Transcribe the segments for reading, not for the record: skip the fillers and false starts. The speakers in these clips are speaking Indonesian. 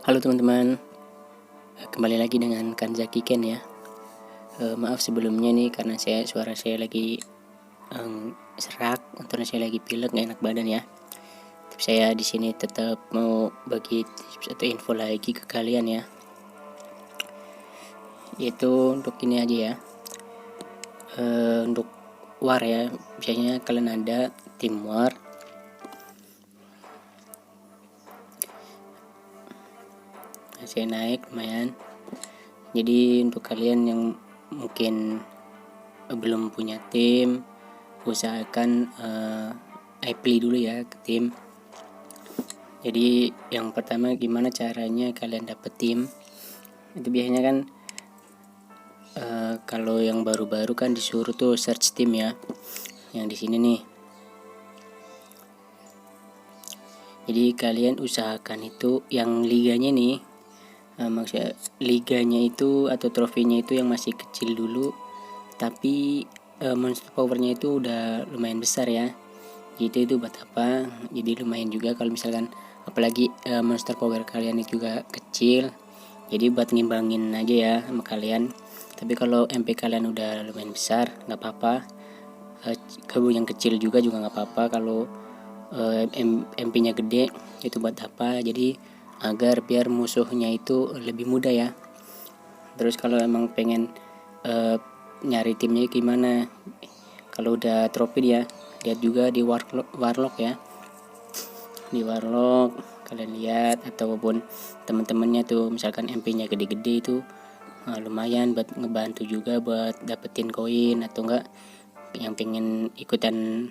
Halo teman-teman, kembali lagi dengan Kanzaki Ken ya. Maaf sebelumnya nih karena suara saya lagi serak atau saya lagi pilek, nggak enak badan ya. Tapi saya di sini tetap mau bagi tips atau info lagi ke kalian ya. Yaitu untuk ini aja ya. Untuk war ya, biasanya kalian ada tim war. Saya naik lumayan. Jadi untuk kalian yang mungkin belum punya tim, usahakan apply dulu ya ke tim. Jadi yang pertama, gimana caranya kalian dapet tim? Itu biasanya kan kalau yang baru-baru kan disuruh tuh search tim ya. Yang di sini nih. Jadi kalian usahakan itu yang liganya nih, maksudnya liganya itu atau trofinya itu yang masih kecil dulu, tapi monster powernya itu udah lumayan besar ya. Jadi itu buat apa? Jadi lumayan juga kalau misalkan apalagi monster power kalian itu juga kecil. Jadi buat ngimbangin aja ya sama kalian. Tapi kalau MP kalian udah lumayan besar, nggak apa-apa. Kalau yang kecil juga nggak apa-apa. Kalau MP-nya gede, itu buat apa? Jadi agar biar musuhnya itu lebih mudah ya. Terus kalau emang pengen nyari timnya gimana? Kalau udah trofi ya, lihat juga di warlock ya. Di warlock kalian lihat, ataupun teman-temannya tuh misalkan MP-nya gede-gede itu lumayan buat ngebantu juga buat dapetin koin, atau enggak yang pengen ikutan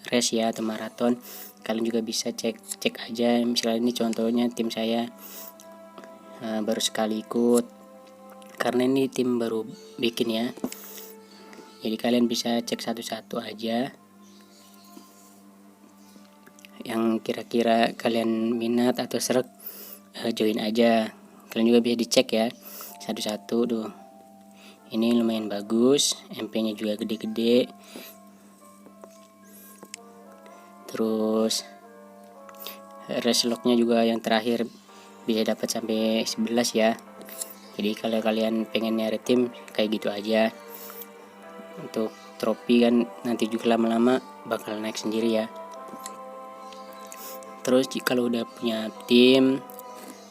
race ya atau maraton, kalian juga bisa cek aja. Misalnya ini contohnya tim saya baru sekali ikut karena ini tim baru bikin ya. Jadi kalian bisa cek satu-satu aja yang kira-kira kalian minat atau seret, join aja. Kalian juga bisa dicek ya satu-satu tuh. Ini lumayan bagus, MP-nya juga gede-gede. Terus race lock-nya juga yang terakhir bisa dapat sampai 11 ya. Jadi kalau kalian pengen nyari tim kayak gitu aja. Untuk trofi kan nanti juga lama-lama bakal naik sendiri ya. Terus kalau udah punya tim,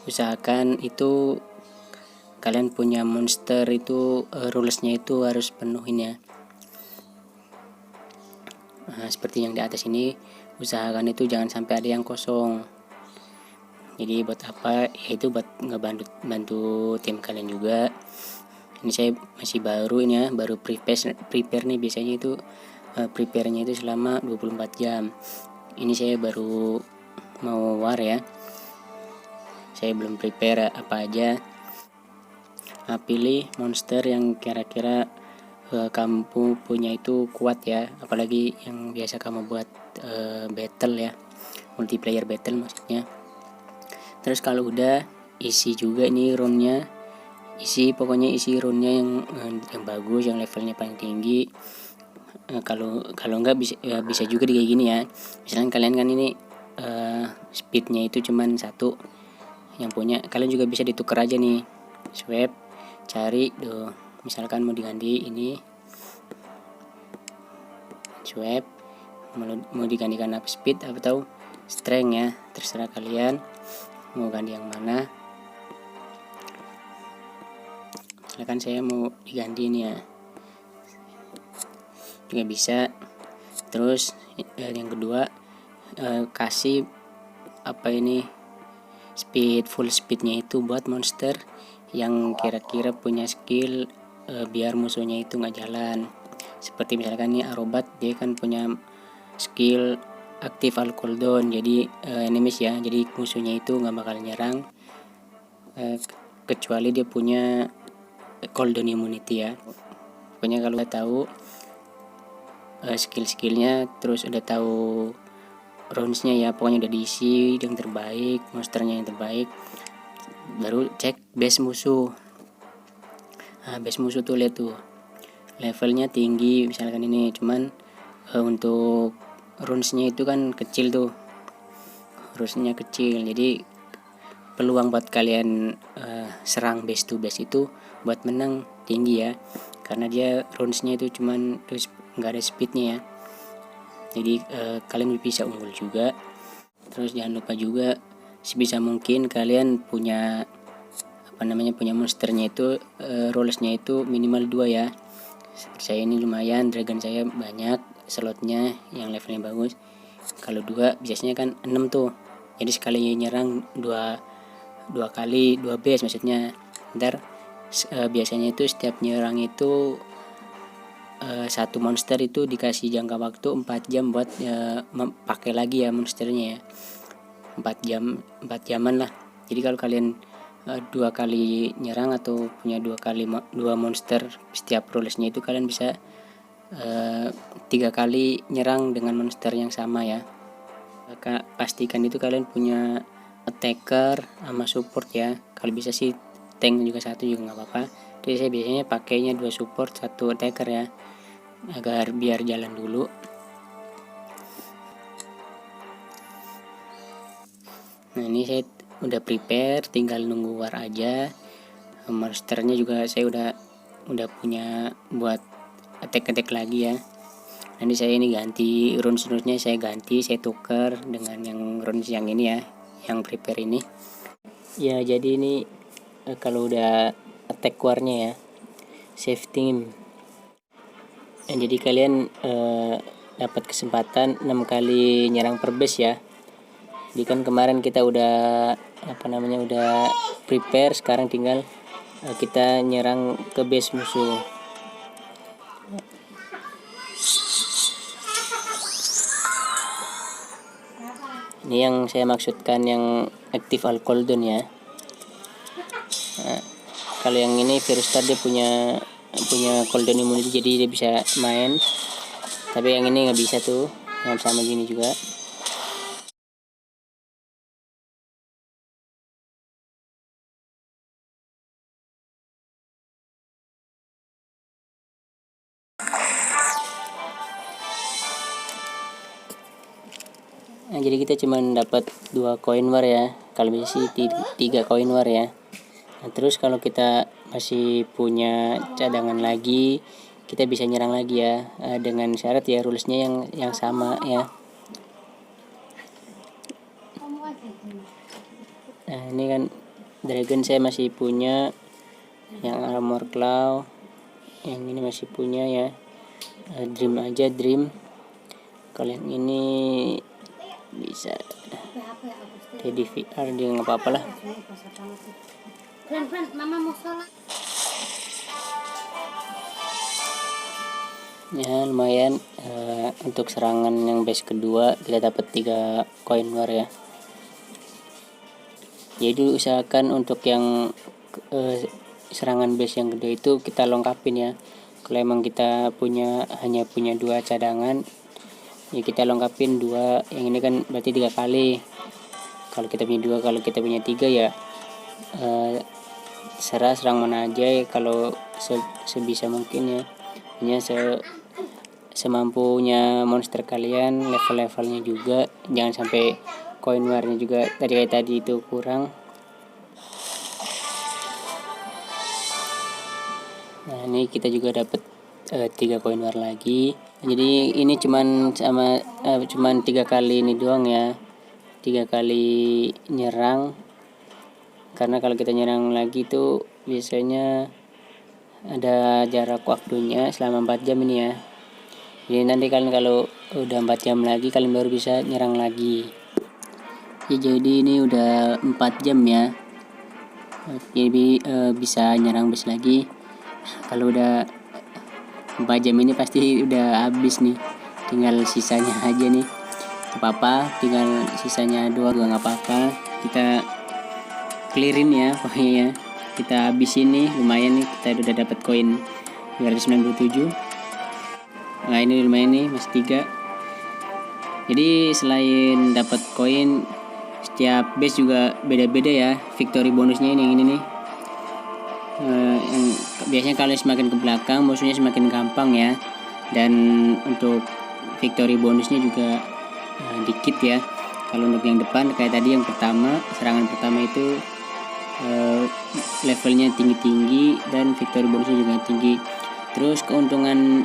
usahakan itu kalian punya monster itu rulesnya itu harus penuhin ya. Seperti yang di atas ini, usahakan itu jangan sampai ada yang kosong. Jadi buat apa? Yaitu buat ngebantu tim kalian juga. Ini saya masih baru ini ya, baru prepare nih. Biasanya itu prepare-nya itu selama 24 jam. Ini saya baru mau war ya. Saya belum prepare apa aja. Pilih monster yang kira-kira kamu punya itu kuat ya, apalagi yang biasa kamu buat battle ya, multiplayer battle maksudnya. Terus kalau udah isi juga ini roundnya, pokoknya isi roundnya yang bagus, yang levelnya paling tinggi. Kalau nggak bisa juga kayak gini ya. Misalnya kalian kan ini speednya itu cuman 1 yang punya, kalian juga bisa ditukar aja nih, swap, cari tuh, misalkan mau diganti ini, swap mau digantikan apa, speed atau strength ya, terserah kalian mau ganti yang mana. Misalkan saya mau diganti ini ya, juga bisa. Terus yang kedua, kasih apa ini, full speednya itu buat monster yang kira-kira punya skill biar musuhnya itu nggak jalan. Seperti misalkan nih Arobat, dia kan punya skill aktif al cooldown, jadi enemies ya, jadi musuhnya itu nggak bakal nyerang kecuali dia punya cooldown immunity ya. Pokoknya kalau udah tahu skill-skillnya, terus udah tahu roundsnya ya, pokoknya udah diisi yang terbaik, monsternya yang terbaik, baru cek base musuh. Base musuh tuh lihat tuh levelnya tinggi, misalkan ini cuman untuk runesnya itu kan kecil tuh, runesnya kecil, jadi peluang buat kalian serang base to base itu buat menang tinggi ya, karena dia runesnya itu cuman nggak ada speednya ya. Jadi kalian bisa unggul juga. Terus jangan lupa juga sebisa mungkin kalian punya punya monsternya itu rollsnya itu minimal 2 ya. Seperti saya ini lumayan, dragon saya banyak slotnya yang levelnya bagus. Kalau 2 biasanya kan 6 tuh, jadi sekali nyerang 2 kali 2 base maksudnya. Ntar biasanya itu setiap nyerang itu satu monster itu dikasih jangka waktu 4 jam buat pakai lagi ya monsternya ya. 4 jaman lah. Jadi kalau kalian 2 kali nyerang atau punya 2 monster setiap rollsnya itu kalian bisa 3 kali nyerang dengan monster yang sama ya. Maka pastikan itu kalian punya attacker sama support ya. Kalau bisa sih tank juga satu juga nggak apa-apa. Jadi saya biasanya pakainya 2 support 1 attacker ya, agar biar jalan dulu. Nah ini saya udah prepare, tinggal nunggu war aja. Monsternya juga saya udah punya buat attack lagi ya. Nanti saya ini ganti runes-runesnya, saya tukar dengan yang runes yang ini ya, yang prepare ini ya. Jadi ini kalau udah attack warnya ya, save team. Jadi kalian dapat kesempatan 6 kali nyerang per base ya. Jadi kan kemarin kita udah udah prepare, sekarang tinggal kita nyerang ke base musuh. Ini yang saya maksudkan yang aktif Alcoldon ya. Nah, kalau yang ini Virustar dia punya cooldown immunity, jadi dia bisa main. Tapi yang ini nggak bisa tuh, yang sama gini juga. Nah, jadi kita cuma dapat 2 koin war ya. Kalau bisa sih 3 koin war ya. Nah, terus kalau kita masih punya cadangan lagi, kita bisa nyerang lagi ya, dengan syarat ya rulesnya yang sama ya. Nah ini kan dragon saya masih punya yang armor claw, yang ini masih punya ya. Dream aja dream. Kalau yang ini bisa jadi VR dia nggak apa-apa lah. Ya lumayan, untuk serangan yang base kedua kita dapat 3 koin war ya. Jadi usahakan untuk yang serangan base yang kedua itu kita lengkapin ya. Kalau emang kita hanya punya 2 cadangan ya, kita lengkapin 2. Yang ini kan berarti 3 kali. Kalau kita punya 2, kalau kita punya 3 ya serang mana aja ya, kalau sebisa mungkin ya. Hanya semampunya monster kalian, levelnya juga jangan sampai koin warnya juga tadi itu kurang. Nah ini kita juga dapat 3 koin war lagi. Jadi ini cuman 3 kali ini doang ya, 3 kali nyerang. Karena kalau kita nyerang lagi tuh biasanya ada jarak waktunya selama 4 jam ini ya. Jadi nanti kalian kalau udah 4 jam lagi kalian baru bisa nyerang lagi ya. Jadi ini udah 4 jam ya, jadi bisa nyerang base lagi. Kalau udah 4 jam ini pasti udah habis nih, tinggal sisanya aja nih. Apa-apa, tinggal sisanya 2 nggak apa-apa, kita clearin ya pokoknya ya. Kita habisin nih, lumayan nih, kita udah dapat koin 297. Nah ini lumayan nih, masih 3. Jadi selain dapat koin, setiap base juga beda-beda ya victory bonusnya. Ini yang ini nih, yang biasanya kalau semakin ke belakang musuhnya semakin gampang ya. Dan untuk victory bonusnya juga dikit ya. Kalau untuk yang depan kayak tadi yang pertama, serangan pertama itu levelnya tinggi-tinggi dan victory bonusnya juga tinggi. Terus keuntungan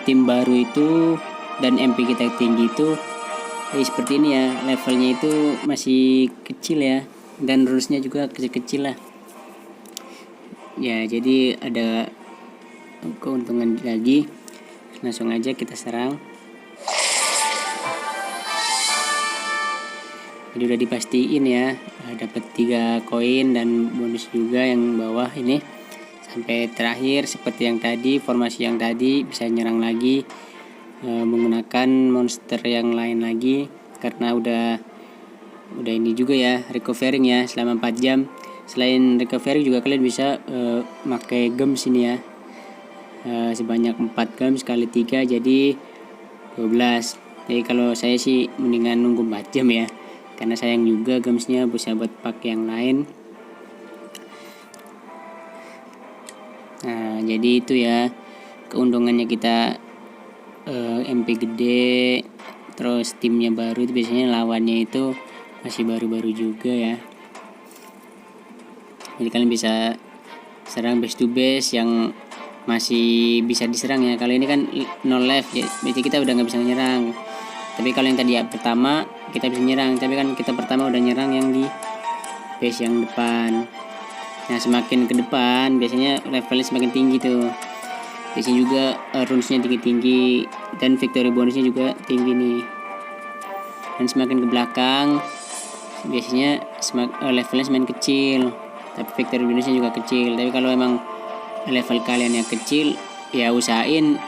tim baru itu dan MP kita tinggi itu seperti ini ya, levelnya itu masih kecil ya, dan rulesnya juga kecil-kecil lah ya. Jadi ada keuntungan lagi. Langsung aja kita serang. Jadi udah dipastiin ya, dapat 3 koin dan bonus juga yang bawah ini. Sampai terakhir seperti yang tadi, formasi yang tadi bisa nyerang lagi menggunakan monster yang lain lagi, karena udah ini juga ya, recovering ya selama 4 jam. Selain recovering juga kalian bisa pakai gems ini ya, sebanyak 4 gems kali 3 jadi 12. Jadi kalau saya sih mendingan nunggu 4 jam ya, karena sayang juga gemsnya bisa buat pakai yang lain. Nah jadi itu ya keuntungannya kita MP gede, terus timnya baru itu biasanya lawannya itu masih baru-baru juga ya. Jadi kalian bisa serang base to base yang masih bisa diserang ya. Kalau ini kan no life ya, berarti kita udah nggak bisa nyerang. Tapi kalau yang tadi ya pertama kita bisa nyerang, tapi kan kita pertama udah nyerang yang di base yang depan. Nah semakin ke depan biasanya levelnya semakin tinggi tuh. Biasanya juga runesnya tinggi-tinggi dan victory bonusnya juga tinggi nih. Dan semakin ke belakang biasanya levelnya semakin kecil, tapi victory bonusnya juga kecil. Tapi kalau emang level kalian yang kecil ya usahain,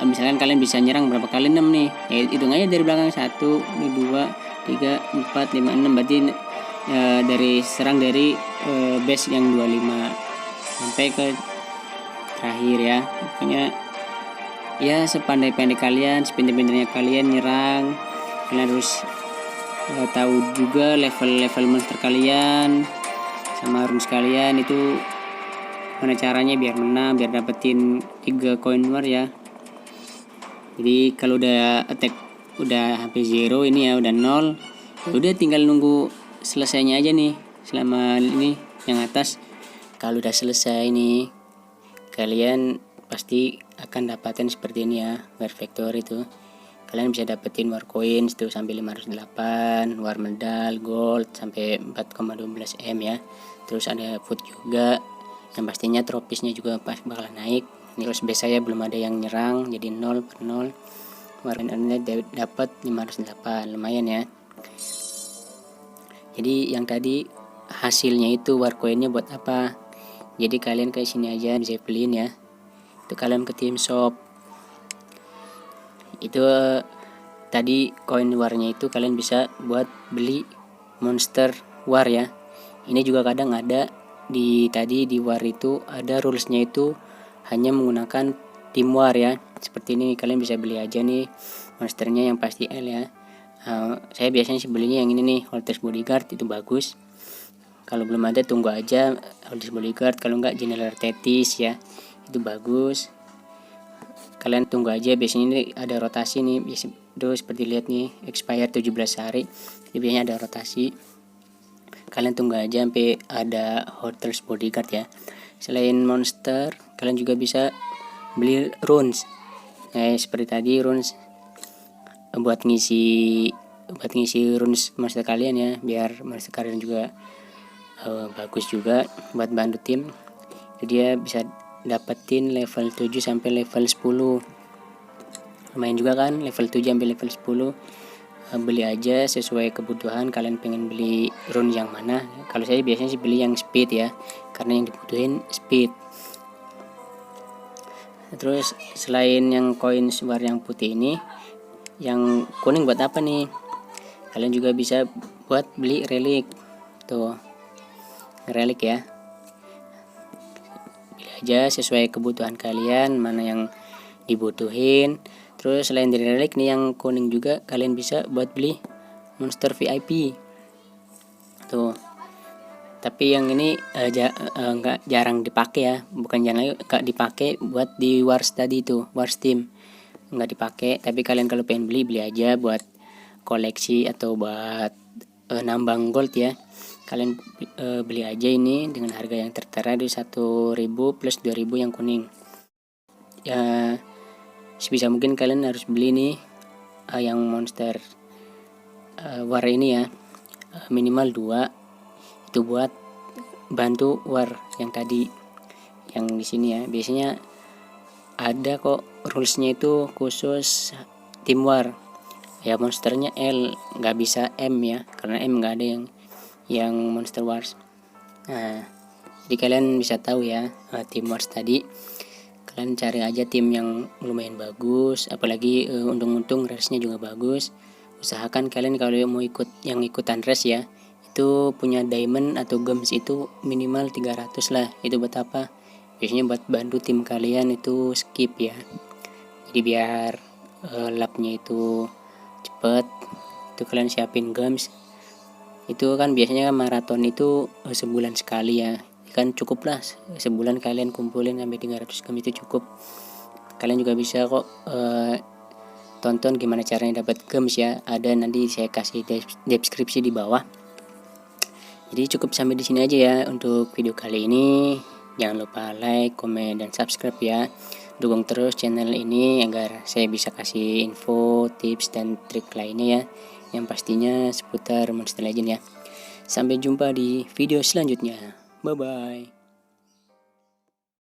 misalkan kalian bisa nyerang berapa kali, 6 nih ya, hitung aja dari belakang 1, 2, 3, 4, 5, 6, berarti dari serang dari base yang 25 sampai ke terakhir ya. Pokoknya ya sepandai-pandai kalian, sepintar-pintarnya kalian nyerang, kalian harus tahu juga level monster kalian sama runes kalian itu mana caranya biar menang, biar dapetin 3 koin war ya. Jadi kalau udah attack udah hampir 0 ini ya, udah 0, udah tinggal nunggu selesainya aja nih. Selama ini yang atas kalau udah selesai nih, kalian pasti akan dapatkan seperti ini ya, war factory itu. Kalian bisa dapetin war coins tuh sampai 508, war medal gold sampai 4,12 M ya. Terus ada food juga, yang pastinya tropisnya juga bakal naik. Terus base saya belum ada yang nyerang, jadi 0/0. Warnanya dapat 508, lumayan ya. Jadi yang tadi hasilnya itu war coinnya buat apa? Jadi kalian ke sini aja di Zeppelin ya. Itu kalian ke tim shop. Itu tadi koin warnya itu kalian bisa buat beli monster war ya. Ini juga kadang ada di war itu ada rulesnya itu hanya menggunakan tim war ya. Seperti ini kalian bisa beli aja nih monsternya yang pasti L ya. Saya biasanya sih belinya yang ini nih, Holter's Bodyguard, itu bagus. Kalau belum ada tunggu aja Holter's Bodyguard, kalau enggak General Tethys ya, itu bagus. Kalian tunggu aja, biasanya ini ada rotasi nih, terus seperti lihat nih expire 17 hari, jadi biasanya ada rotasi. Kalian tunggu aja sampai ada Holter's Bodyguard ya. Selain monster, kalian juga bisa beli runes. Seperti tadi runes buat ngisi runes monster kalian ya, biar monster kalian juga bagus juga buat bantu tim. Jadi dia bisa dapetin level 7 sampai level 10. Lumayan juga kan, level 7 sampai level 10. Beli aja sesuai kebutuhan, kalian pengen beli rune yang mana. Kalau saya biasanya sih beli yang speed ya, karena yang dibutuhin speed. Terus selain yang koin war yang putih ini, yang kuning buat apa nih? Kalian juga bisa buat beli relik. Tuh, relik ya. Beli aja sesuai kebutuhan kalian, mana yang dibutuhin. Terus selain dari relik nih yang kuning juga kalian bisa buat beli monster VIP. Tuh. Tapi yang ini nggak jarang dipakai ya, bukan jarang, nggak dipakai buat di wars tadi tuh, wars team nggak dipakai. Tapi kalian kalau pengen beli aja buat koleksi atau buat nambang gold ya, kalian beli aja ini dengan harga yang tertera di 1.000 plus 2.000 yang kuning ya. Sebisa mungkin kalian harus beli nih yang monster war ini ya, minimal 2, itu buat bantu war yang tadi yang di sini ya. Biasanya ada kok rulesnya itu khusus tim war ya, monsternya L, nggak bisa M ya, karena M nggak ada yang monster wars. Nah, jadi kalian bisa tahu ya, tim wars tadi kalian cari aja tim yang lumayan bagus, apalagi untung-untung race-nya juga bagus. Usahakan kalian kalau mau ikutan race ya, itu punya diamond atau gems itu minimal 300 lah. Itu buat apa? Biasanya buat bantu tim kalian itu skip ya, jadi biar lapnya itu cepet. Itu kalian siapin gems, itu kan biasanya maraton itu sebulan sekali ya, kan cukup lah sebulan kalian kumpulin sampai 300 gems itu cukup. Kalian juga bisa kok tonton gimana caranya dapat gems ya, ada nanti saya kasih deskripsi di bawah. Jadi cukup sampai di sini aja ya untuk video kali ini. Jangan lupa like, komen, dan subscribe ya. Dukung terus channel ini agar saya bisa kasih info, tips, dan trik lainnya ya, yang pastinya seputar Monster Legend ya. Sampai jumpa di video selanjutnya. Bye bye.